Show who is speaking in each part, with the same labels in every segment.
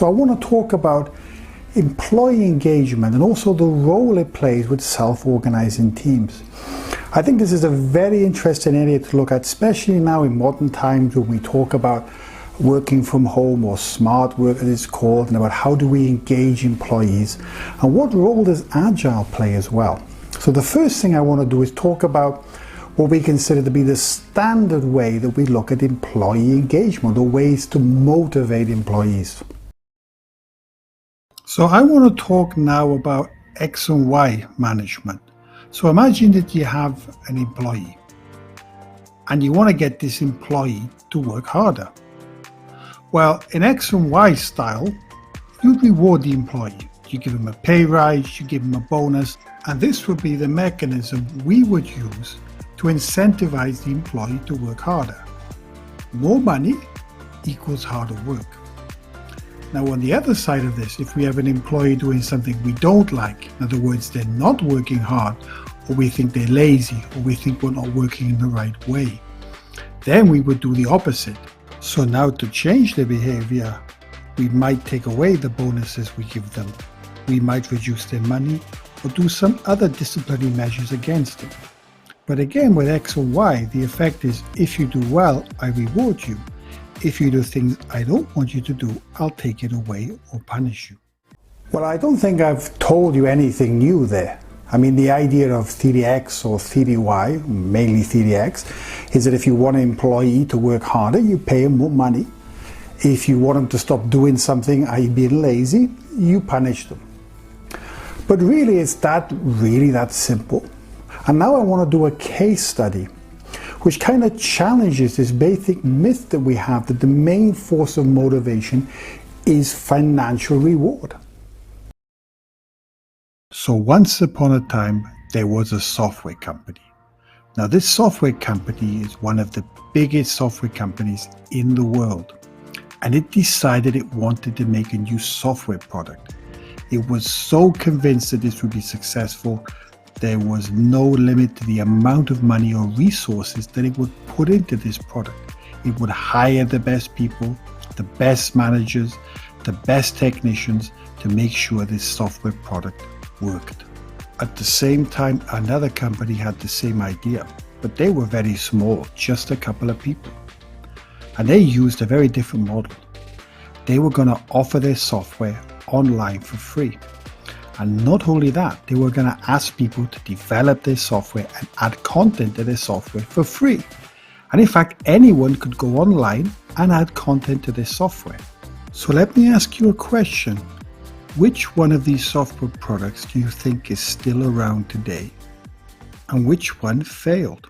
Speaker 1: So I want to talk about employee engagement and also the role it plays with self-organizing teams. I think this is a very interesting area to look at, especially now in modern times when we talk about working from home or smart work as it's called, and about how do we engage employees and what role does Agile play as well. So the first thing I want to do is talk about what we consider to be the standard way that we look at employee engagement, or ways to motivate employees. So I want to talk now about X and Y management. So imagine that you have an employee and you want to get this employee to work harder. Well, in X and Y style, you reward the employee. You give him a pay rise, you give him a bonus, and this would be the mechanism we would use to incentivize the employee to work harder. More money equals harder work. Now, on the other side of this, if we have an employee doing something we don't like, in other words, they're not working hard, or we think they're lazy, or we think we're not working in the right way, then we would do the opposite. So now to change their behavior, we might take away the bonuses we give them. We might reduce their money or do some other disciplinary measures against them. But again, with X or Y, the effect is if you do well, I reward you. If you do things I don't want you to do, I'll take it away or punish you. Well, I don't think I've told you anything new there. I mean, the idea of theory X or theory Y, mainly theory X, is that if you want an employee to work harder, you pay him more money. If you want him to stop doing something, i.e. being lazy, you punish them. But really, is that really that simple? And now I want to do a case study which kind of challenges this basic myth that we have that the main force of motivation is financial reward. So once upon a time, there was a software company. Now this software company is one of the biggest software companies in the world. And it decided it wanted to make a new software product. It was so convinced that this would be successful, there was no limit to the amount of money or resources that it would put into this product. It would hire the best people, the best managers, the best technicians to make sure this software product worked. At the same time, another company had the same idea, but they were very small, just a couple of people. And they used a very different model. They were going to offer their software online for free. And not only that, they were going to ask people to develop their software and add content to their software for free. And in fact, anyone could go online and add content to their software. So let me ask you a question. Which one of these software products do you think is still around today? And which one failed?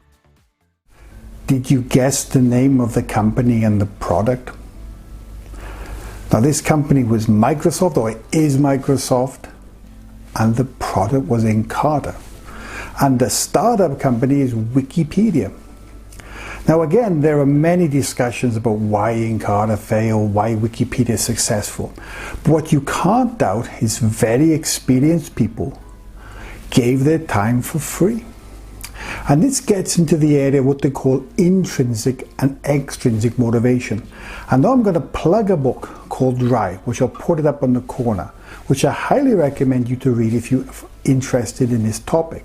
Speaker 1: Did you guess the name of the company and the product? Now this company was Microsoft, or is Microsoft, and the product was Encarta. And the startup company is Wikipedia. Now again, there are many discussions about why Encarta failed, why Wikipedia is successful. But what you can't doubt is very experienced people gave their time for free. And this gets into the area of what they call intrinsic and extrinsic motivation. And now I'm going to plug a book called Drive, which I'll put it up on the corner, which I highly recommend you to read if you're interested in this topic.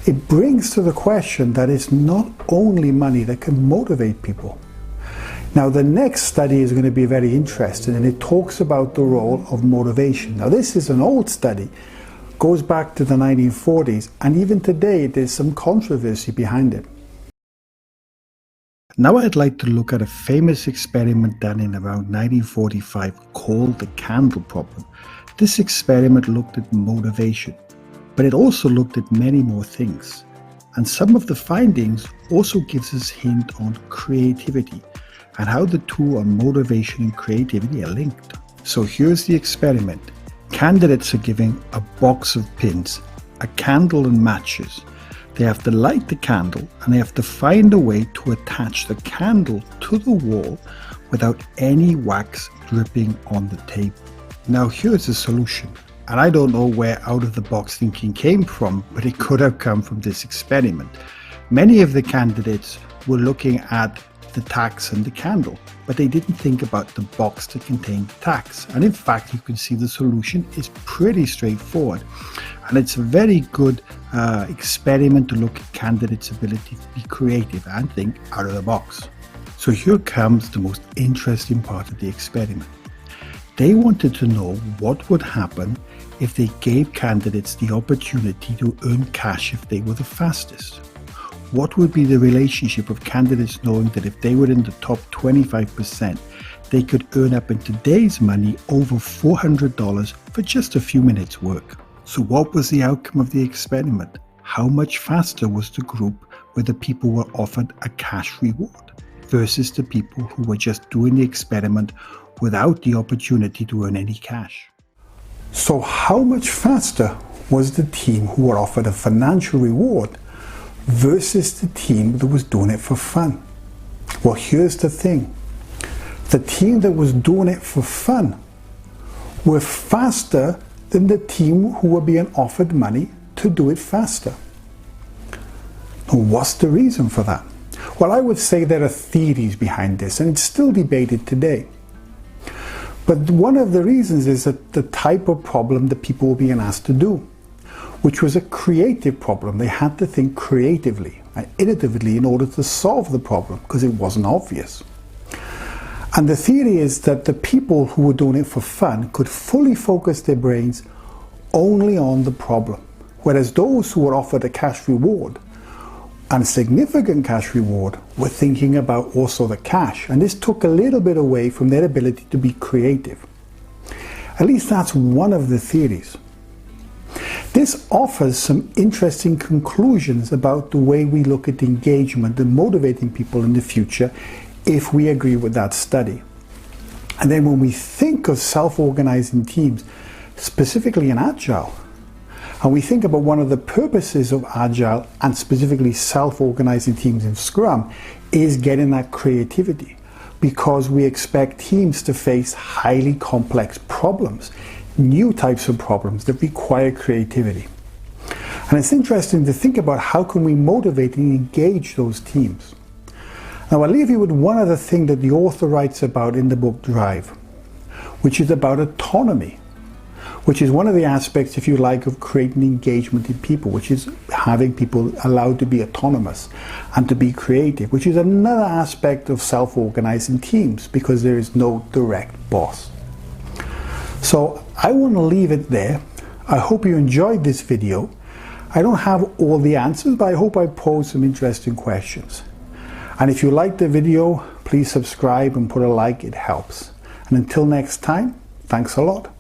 Speaker 1: It brings to the question that it's not only money that can motivate people. Now the next study is going to be very interesting, and it talks about the role of motivation. Now this is an old study, goes back to the 1940s, and even today there's some controversy behind it. Now I'd like to look at a famous experiment done in around 1945 called the candle problem. This experiment looked at motivation, but it also looked at many more things. And some of the findings also gives us a hint on creativity and how the two on motivation and creativity are linked. So here's the experiment. Candidates are given a box of pins, a candle and matches. They have to light the candle and they have to find a way to attach the candle to the wall without any wax dripping on the table. Now here's the solution. And I don't know where out of the box thinking came from, but it could have come from this experiment. Many of the candidates were looking at the tacks and the candle, but they didn't think about the box that contained the tacks. And in fact, you can see the solution is pretty straightforward. And it's a very good experiment to look at candidates' ability to be creative and think out of the box. So here comes the most interesting part of the experiment. They wanted to know what would happen if they gave candidates the opportunity to earn cash if they were the fastest. What would be the relationship of candidates knowing that if they were in the top 25%, they could earn up in today's money over $400 for just a few minutes work? So what was the outcome of the experiment? How much faster was the group where the people were offered a cash reward versus the people who were just doing the experiment without the opportunity to earn any cash? So how much faster was the team who were offered a financial reward versus the team that was doing it for fun? Well, here's the thing. The team that was doing it for fun were faster than the team who were being offered money to do it faster. And what's the reason for that? Well, I would say there are theories behind this, and it's still debated today. But one of the reasons is that the type of problem that people were being asked to do, which was a creative problem. They had to think creatively and innovatively in order to solve the problem because it wasn't obvious. And the theory is that the people who were doing it for fun could fully focus their brains only on the problem, whereas those who were offered a cash reward and a significant cash reward were thinking about also the cash, and this took a little bit away from their ability to be creative. At least that's one of the theories. This offers some interesting conclusions about the way we look at engagement and motivating people in the future if we agree with that study. And then when we think of self-organizing teams, specifically in Agile, and we think about one of the purposes of Agile and specifically self-organizing teams in Scrum is getting that creativity, because we expect teams to face highly complex problems, new types of problems that require creativity. And it's interesting to think about how can we motivate and engage those teams. Now I'll leave you with one other thing that the author writes about in the book Drive, which is about autonomy, which is one of the aspects, if you like, of creating engagement in people, which is having people allowed to be autonomous and to be creative, which is another aspect of self-organizing teams because there is no direct boss. So I want to leave it there. I hope you enjoyed this video. I don't have all the answers, but I hope I posed some interesting questions. And if you liked the video, please subscribe and put a like, it helps. And until next time, thanks a lot.